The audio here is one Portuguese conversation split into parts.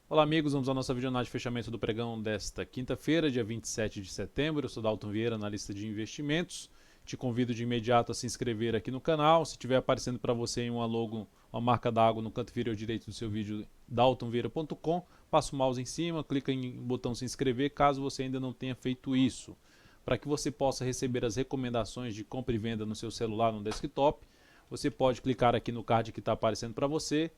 Olá amigos, vamos à nossa videoanálise de fechamento do pregão desta quinta-feira, dia 27 de setembro. Eu sou Dalton Vieira, analista de investimentos. Te convido de imediato a se inscrever aqui no canal. Se estiver aparecendo para você em uma logo, uma marca d'água no canto inferior direito do seu vídeo, daltonvieira.com, passa o mouse em cima, clica em botão se inscrever caso você ainda não tenha feito isso. Para que você possa receber as recomendações de compra e venda no seu celular, no desktop, você pode clicar aqui no card que está aparecendo para você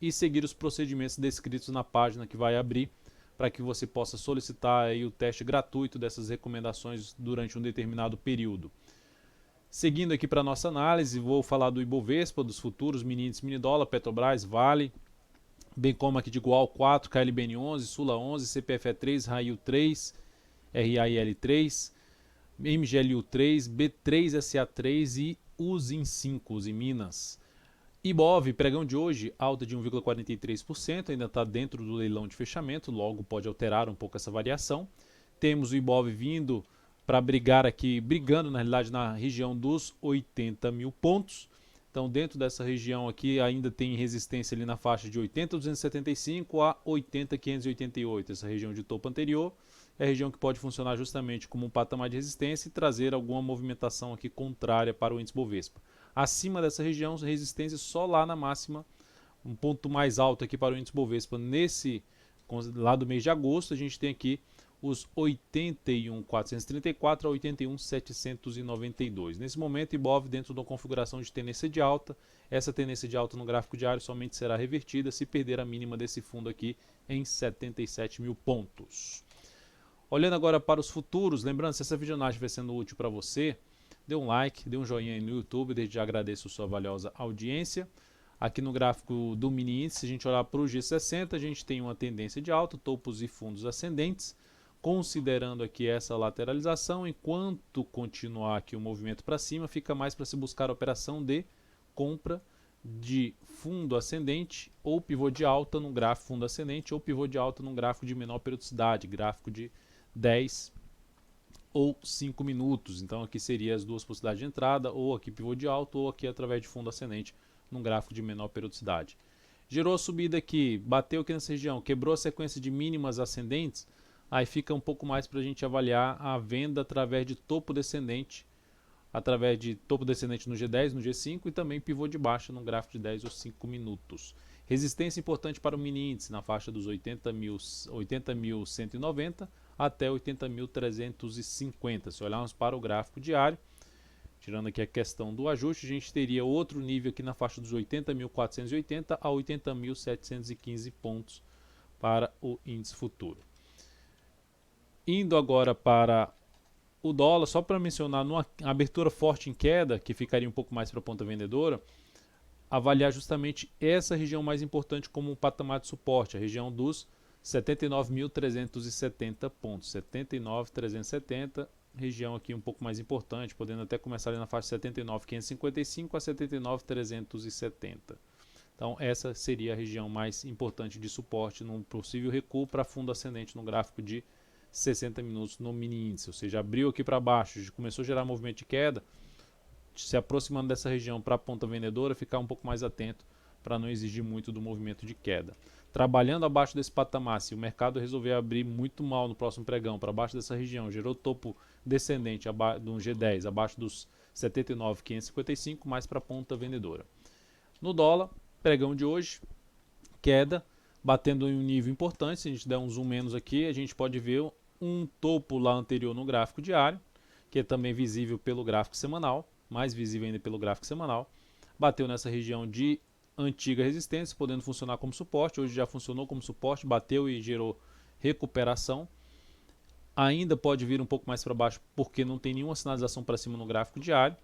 e seguir os procedimentos descritos na página que vai abrir para que você possa solicitar aí o teste gratuito dessas recomendações durante um determinado período. Seguindo aqui para a nossa análise, vou falar do Ibovespa, dos futuros, mini índice, mini dólar, Petrobras, Vale, bem como aqui de Goal 4, KLBN 11, Sula 11, CPFE 3, Rail 3, RAIL 3, MGLU 3, B3 SA 3 e USIN 5, USIN Minas. Ibov, pregão de hoje, alta de 1,43%, ainda está dentro do leilão de fechamento, logo pode alterar um pouco essa variação. Temos o Ibov vindo para brigar aqui, brigando na realidade na região dos 80 mil pontos. Então dentro dessa região aqui ainda tem resistência ali na faixa de 80.275 a 80.588, essa região de topo anterior. É a região que pode funcionar justamente como um patamar de resistência e trazer alguma movimentação aqui contrária para o índice Bovespa. Acima dessa região, resistência só lá na máxima, um ponto mais alto aqui para o índice Bovespa. Nesse, lá do mês de agosto, a gente tem aqui os 81.434 a 81.792. Nesse momento, Ibov dentro de uma configuração de tendência de alta. Essa tendência de alta no gráfico diário somente será revertida se perder a mínima desse fundo aqui em 77 mil pontos. Olhando agora para os futuros, lembrando, se essa videoanálise estiver sendo útil para você, dê um like, dê um joinha aí no YouTube, desde já agradeço a sua valiosa audiência. Aqui no gráfico do mini índice, se a gente olhar para o G60, a gente tem uma tendência de alta, topos e fundos ascendentes, considerando aqui essa lateralização, enquanto continuar aqui o movimento para cima, fica mais para se buscar a operação de compra de fundo ascendente ou pivô de alta no gráfico fundo ascendente ou pivô de alta no gráfico de menor periodicidade, gráfico de 10 ou 5 minutos. Então aqui seria as duas possibilidades de entrada, ou aqui pivô de alta, ou aqui através de fundo ascendente num gráfico de menor periodicidade. Gerou a subida aqui, bateu aqui nessa região, quebrou a sequência de mínimas ascendentes, aí fica um pouco mais para a gente avaliar a venda através de topo descendente, através de topo descendente no G10, no G5 e também pivô de baixa no gráfico de 10 ou 5 minutos. Resistência importante para o mini índice na faixa dos 80.190 até 80.350. Se olharmos para o gráfico diário, tirando aqui a questão do ajuste, a gente teria outro nível aqui na faixa dos 80.480 a 80.715 pontos para o índice futuro. Indo agora para o dólar, só para mencionar, numa abertura forte em queda, que ficaria um pouco mais para a ponta vendedora, avaliar justamente essa região mais importante como um patamar de suporte, a região dos 79.370 pontos, 79.370, região aqui um pouco mais importante, podendo até começar ali na faixa 79.555 a 79.370. Então essa seria a região mais importante de suporte num possível recuo para fundo ascendente no gráfico de 60 minutos no mini índice, ou seja, abriu aqui para baixo, começou a gerar movimento de queda, se aproximando dessa região para a ponta vendedora, ficar um pouco mais atento para não exigir muito do movimento de queda. Trabalhando abaixo desse patamar, se o mercado resolver abrir muito mal no próximo pregão, para baixo dessa região, gerou topo descendente do G10, abaixo dos 79.555, mais para a ponta vendedora. No dólar, pregão de hoje, queda, batendo em um nível importante. Se a gente der um zoom menos aqui, a gente pode ver um topo lá anterior no gráfico diário, que é também visível pelo gráfico semanal, mais visível ainda pelo gráfico semanal. Bateu nessa região de antiga resistência, podendo funcionar como suporte. Hoje já funcionou como suporte, bateu e gerou recuperação. Ainda pode vir um pouco mais para baixo porque não tem nenhuma sinalização para cima no gráfico diário.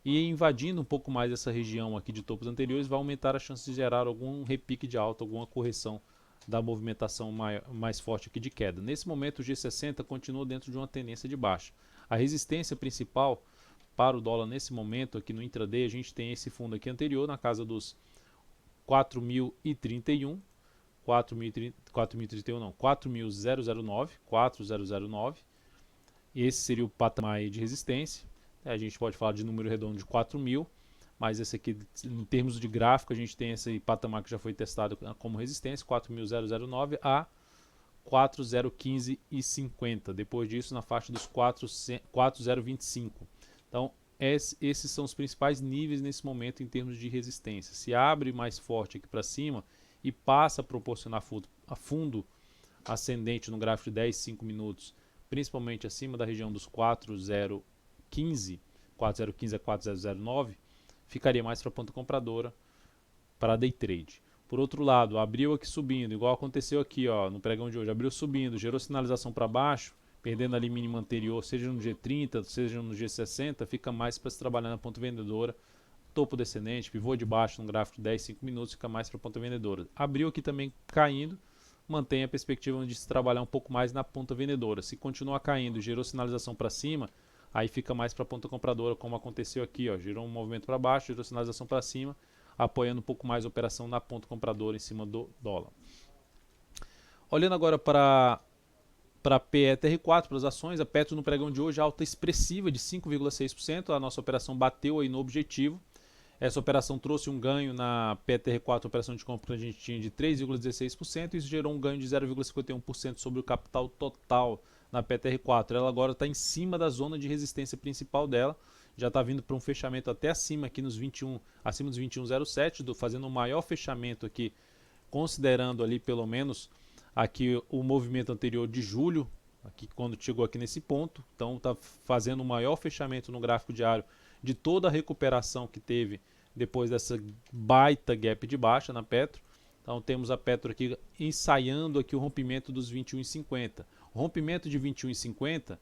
E invadindo um pouco mais essa região aqui de topos anteriores, vai aumentar a chance de gerar algum repique de alta, alguma correção da movimentação mais forte aqui de queda. Nesse momento o G60 continua dentro de uma tendência de baixa. A resistência principal para o dólar nesse momento aqui no intraday, a gente tem esse fundo aqui anterior na casa dos 4.031, 4.031 não, 4.009, e esse seria o patamar de resistência. A gente pode falar de número redondo de 4.000, mas esse aqui, em termos de gráfico, a gente tem esse patamar que já foi testado como resistência, 4.009 a 4.015,50. Depois disso, na faixa dos 4.025. Então, esses são os principais níveis nesse momento em termos de resistência. Se abre mais forte aqui para cima e passa a proporcionar fundo ascendente no gráfico de 10 e 5 minutos, principalmente acima da região dos 4.015 a 4.009, ficaria mais para a ponta compradora para day trade. Por outro lado, abriu aqui subindo, igual aconteceu aqui ó, no pregão de hoje, abriu subindo, gerou sinalização para baixo, perdendo ali mínima anterior, seja no G30, seja no G60, fica mais para se trabalhar na ponta vendedora. Topo descendente, pivô de baixo no gráfico de 10, 5 minutos, fica mais para a ponta vendedora. Abriu aqui também caindo, mantém a perspectiva de se trabalhar um pouco mais na ponta vendedora. Se continuar caindo, gerou sinalização para cima, aí fica mais para a ponta compradora, como aconteceu aqui, ó, gerou um movimento para baixo, gerou sinalização para cima, apoiando um pouco mais a operação na ponta compradora em cima do dólar. Olhando agora para PETR4, para as ações, a Petro no pregão de hoje alta expressiva de 5,6%, a nossa operação bateu aí no objetivo. Essa operação trouxe um ganho na PETR4, operação de compra que a gente tinha de 3,16%, e isso gerou um ganho de 0,51% sobre o capital total na PETR4. Ela agora está em cima da zona de resistência principal dela, já está vindo para um fechamento até acima aqui nos 21, acima dos 21,07, fazendo um maior fechamento aqui, considerando ali pelo menos aqui o movimento anterior de julho, aqui quando chegou aqui nesse ponto. Então está fazendo o maior fechamento no gráfico diário de toda a recuperação que teve depois dessa baita gap de baixa na Petro. Então temos a Petro aqui ensaiando aqui o rompimento dos 21,50. O rompimento de 21,50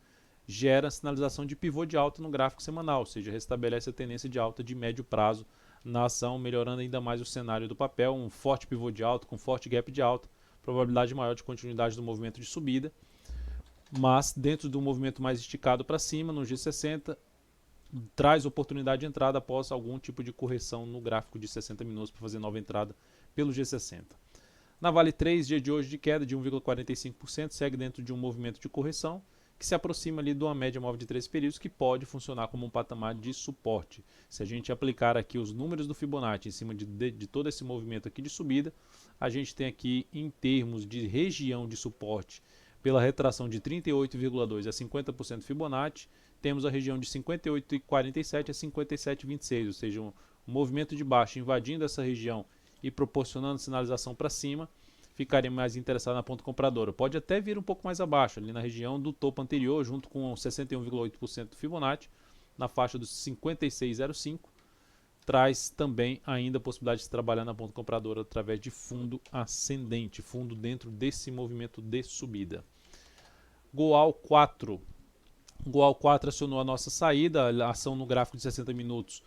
gera sinalização de pivô de alta no gráfico semanal, ou seja, restabelece a tendência de alta de médio prazo na ação, melhorando ainda mais o cenário do papel. Um forte pivô de alta com forte gap de alta, probabilidade maior de continuidade do movimento de subida, mas dentro do movimento mais esticado para cima, no G60, traz oportunidade de entrada após algum tipo de correção no gráfico de 60 minutos para fazer nova entrada pelo G60. Na Vale 3, dia de hoje de queda de 1,45%, segue dentro de um movimento de correção que se aproxima ali de uma média móvel de 13 períodos, que pode funcionar como um patamar de suporte. Se a gente aplicar aqui os números do Fibonacci em cima de todo esse movimento aqui de subida, a gente tem aqui em termos de região de suporte pela retração de 38,2 a 50% Fibonacci, temos a região de 58,47 a 57,26, ou seja, um movimento de baixa invadindo essa região e proporcionando sinalização para cima, ficaria mais interessado na ponta compradora. Pode até vir um pouco mais abaixo, ali na região do topo anterior, junto com 61,8% do Fibonacci, na faixa dos 56,05, traz também ainda a possibilidade de se trabalhar na ponta compradora através de fundo ascendente, fundo dentro desse movimento de subida. Goal 4. Goal 4 acionou a nossa saída, a ação no gráfico de 60 minutos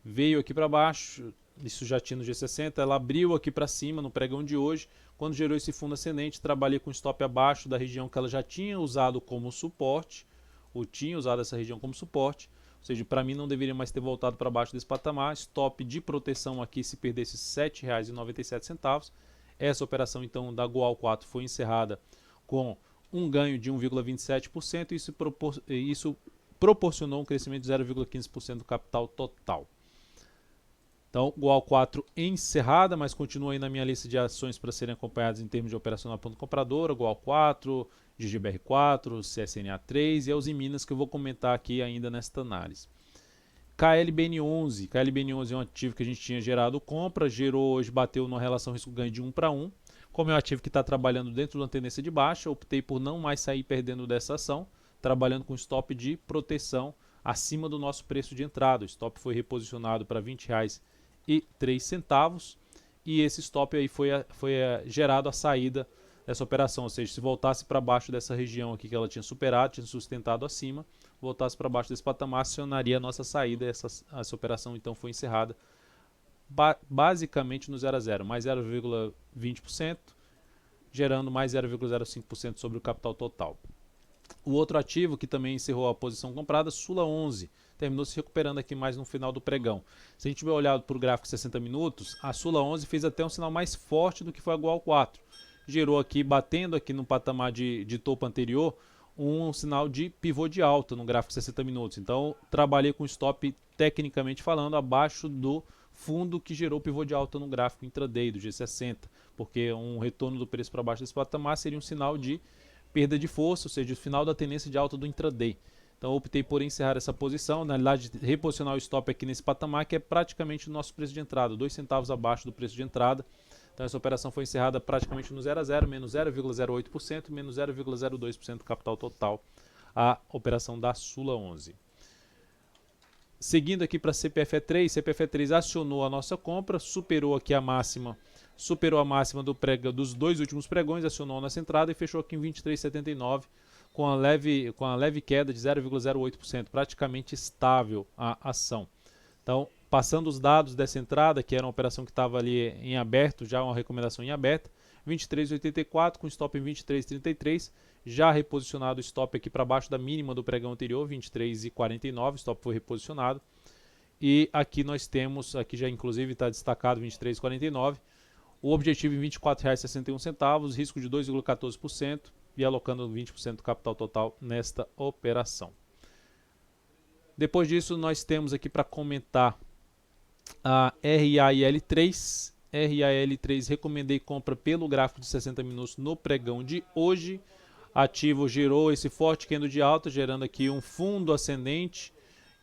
veio aqui para baixo, isso já tinha no G60, ela abriu aqui para cima no pregão de hoje, quando gerou esse fundo ascendente, trabalhei com stop abaixo da região que ela já tinha usado como suporte, ou tinha usado essa região como suporte, ou seja, para mim não deveria mais ter voltado para baixo desse patamar, stop de proteção aqui se perdesse R$ 7,97. Essa operação então da Goal 4 foi encerrada com um ganho de 1,27%, e isso proporcionou um crescimento de 0,15% do capital total. Então, Goal 4 encerrada, mas continua aí na minha lista de ações para serem acompanhadas em termos de operação na ponta compradora, Goal 4, GGBR4, CSNA3 e a Uzi Minas, que eu vou comentar aqui ainda nesta análise. KLBN11. KLBN11 é um ativo que a gente tinha gerado compra, gerou hoje, bateu numa relação risco-ganho de 1 para 1. Como é um ativo que está trabalhando dentro de uma tendência de baixa, optei por não mais sair perdendo dessa ação, trabalhando com stop de proteção acima do nosso preço de entrada. O stop foi reposicionado para R$ 20,03 e esse stop aí foi gerado a saída dessa operação, ou seja, se voltasse para baixo dessa região aqui que ela tinha superado, tinha sustentado acima, voltasse para baixo desse patamar, acionaria a nossa saída. Essa operação então foi encerrada basicamente no 0 a 0, mais 0,20%, gerando mais 0,05% sobre o capital total. O outro ativo que também encerrou a posição comprada, Sula 11, terminou se recuperando aqui mais no final do pregão. Se a gente tiver olhado para o gráfico 60 minutos, a Sula 11 fez até um sinal mais forte do que foi a Goal 4. Gerou aqui, batendo aqui no patamar de topo anterior, um sinal de pivô de alta no gráfico 60 minutos. Então, trabalhei com stop, tecnicamente falando, abaixo do fundo que gerou pivô de alta no gráfico intraday do G60, porque um retorno do preço para baixo desse patamar seria um sinal de perda de força, ou seja, o final da tendência de alta do intraday. Então, eu optei por encerrar essa posição, na realidade, reposicionar o stop aqui nesse patamar, que é praticamente o nosso preço de entrada, 2 centavos abaixo do preço de entrada. Então, essa operação foi encerrada praticamente no 0 a 0, menos 0,08%, menos 0,02% do capital total, a operação da Sula 11. Seguindo aqui para CPFE3, CPFE3 acionou a nossa compra, superou aqui a máxima, dos dois últimos pregões, acionou a nossa entrada e fechou aqui em 23,79 com a leve queda de 0,08%, praticamente estável a ação. Então, passando os dados dessa entrada, que era uma operação que estava ali em aberto, já uma recomendação em aberta, 23,84 com stop em 23,33, já reposicionado o stop aqui para baixo da mínima do pregão anterior, 23,49, o stop foi reposicionado. E aqui nós temos, aqui já inclusive está destacado 23,49, o objetivo em R$ 24,61, risco de 2,14% e alocando 20% do capital total nesta operação. Depois disso, nós temos aqui para comentar a RAIL3. RAIL3 recomendei compra pelo gráfico de 60 minutos no pregão de hoje. Ativo gerou esse forte candle de alta, gerando aqui um fundo ascendente.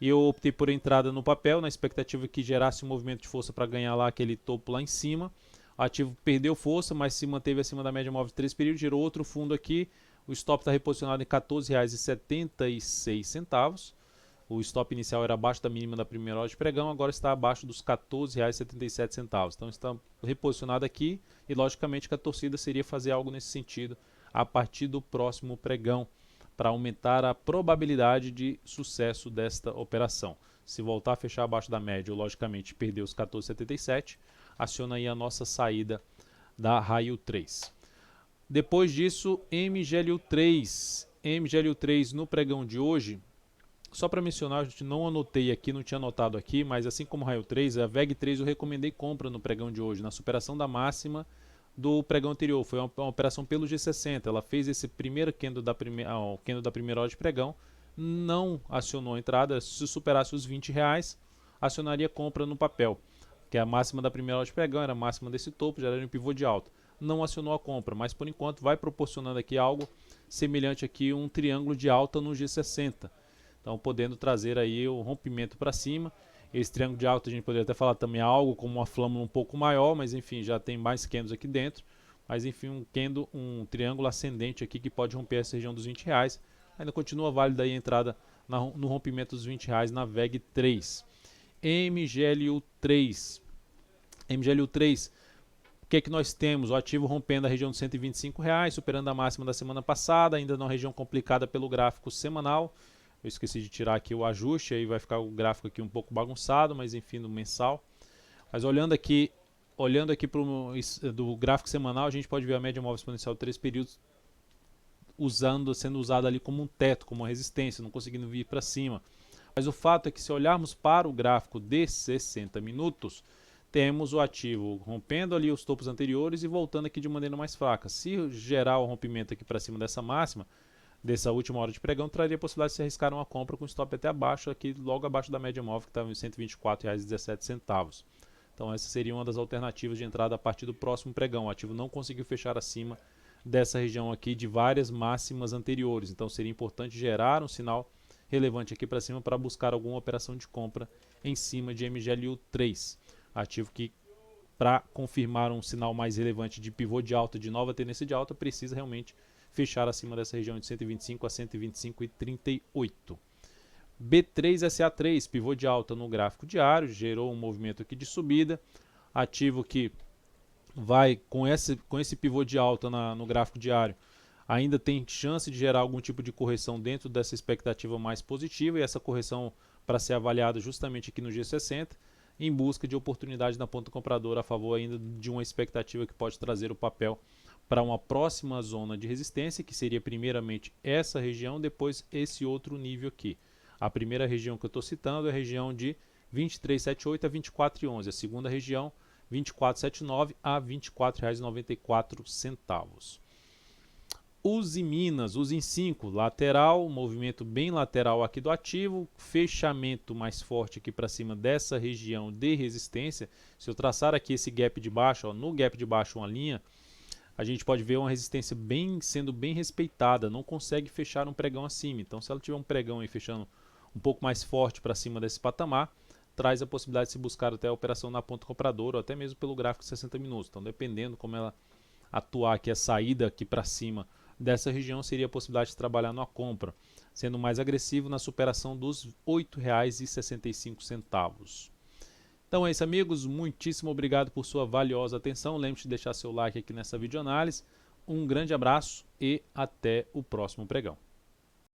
E eu optei por entrada no papel, na expectativa que gerasse um movimento de força para ganhar lá aquele topo lá em cima. O ativo perdeu força, mas se manteve acima da média móvel de 3 períodos, gerou outro fundo aqui. O stop está reposicionado em R$ 14,76. O stop inicial era abaixo da mínima da primeira hora de pregão, agora está abaixo dos R$ 14,77. Então está reposicionado aqui e logicamente que a torcida seria fazer algo nesse sentido a partir do próximo pregão para aumentar a probabilidade de sucesso desta operação. Se voltar a fechar abaixo da média, ou logicamente perder os 14,77, aciona aí a nossa saída da Raio 3. Depois disso, MGLU3. MGLU3 no pregão de hoje, só para mencionar, a gente não anotei aqui, não tinha anotado aqui, mas assim como Raio 3, a VEG3 eu recomendei compra no pregão de hoje, na superação da máxima do pregão anterior. Foi uma operação pelo G60. Ela fez esse primeiro candle da primeira hora de pregão, não acionou a entrada. Se superasse os R$ 20, acionaria compra no papel, que a máxima da primeira hora de pregão era a máxima desse topo, já era um pivô de alta. Não acionou a compra, mas por enquanto vai proporcionando aqui algo semelhante aqui um triângulo de alta no G60. Então podendo trazer aí o rompimento para cima. Esse triângulo de alta a gente poderia até falar também algo como uma flâmula um pouco maior, mas enfim, já tem mais candles aqui dentro. Mas enfim, um triângulo ascendente aqui que pode romper essa região dos R$ 20. Ainda continua válida aí a entrada no rompimento dos R$ 20 na VEG3. MGLU3. MGLU3, o que é que nós temos? O ativo rompendo a região dos R$ 125, superando a máxima da semana passada, ainda numa região complicada pelo gráfico semanal. Eu esqueci de tirar aqui o ajuste, aí vai ficar o gráfico aqui um pouco bagunçado, mas enfim, no mensal. Mas olhando aqui do gráfico semanal, a gente pode ver a média móvel exponencial de 3 períodos sendo usada ali como um teto, como uma resistência, não conseguindo vir para cima. Mas o fato é que se olharmos para o gráfico de 60 minutos, temos o ativo rompendo ali os topos anteriores e voltando aqui de maneira mais fraca. Se gerar o rompimento aqui para cima dessa máxima, dessa última hora de pregão, traria a possibilidade de se arriscar uma compra com stop até abaixo, aqui logo abaixo da média móvel, que estava em R$ 124,17. Então essa seria uma das alternativas de entrada a partir do próximo pregão. O ativo não conseguiu fechar acima dessa região aqui de várias máximas anteriores. Então seria importante gerar um sinal relevante aqui para cima para buscar alguma operação de compra em cima de MGLU3. Ativo que, para confirmar um sinal mais relevante de pivô de alta, de nova tendência de alta, precisa realmente fechar acima dessa região de 125 a 125,38. B3SA3, pivô de alta no gráfico diário, gerou um movimento aqui de subida. Ativo que vai com esse pivô de alta no gráfico diário, ainda tem chance de gerar algum tipo de correção dentro dessa expectativa mais positiva, e essa correção para ser avaliada justamente aqui no G60, em busca de oportunidade na ponta compradora a favor ainda de uma expectativa que pode trazer o papel para uma próxima zona de resistência, que seria primeiramente essa região, depois esse outro nível aqui. A primeira região que eu estou citando é a região de 23,78 a 24,11. A segunda região, 24,79 a R$ 24,94. Use Minas, use em 5, lateral, movimento bem lateral aqui do ativo, fechamento mais forte aqui para cima dessa região de resistência. Se eu traçar aqui esse gap de baixo, ó, no gap de baixo uma linha, a gente pode ver uma resistência sendo bem respeitada, não consegue fechar um pregão acima. Então se ela tiver um pregão aí fechando um pouco mais forte para cima desse patamar, traz a possibilidade de se buscar até a operação na ponta compradora ou até mesmo pelo gráfico de 60 minutos. Então dependendo como ela atuar aqui, a saída aqui para cima dessa região seria a possibilidade de trabalhar na compra, sendo mais agressivo na superação dos R$ 8,65. Então é isso, amigos, muitíssimo obrigado por sua valiosa atenção. Lembre-se de deixar seu like aqui nessa videoanálise. Um grande abraço e até o próximo pregão.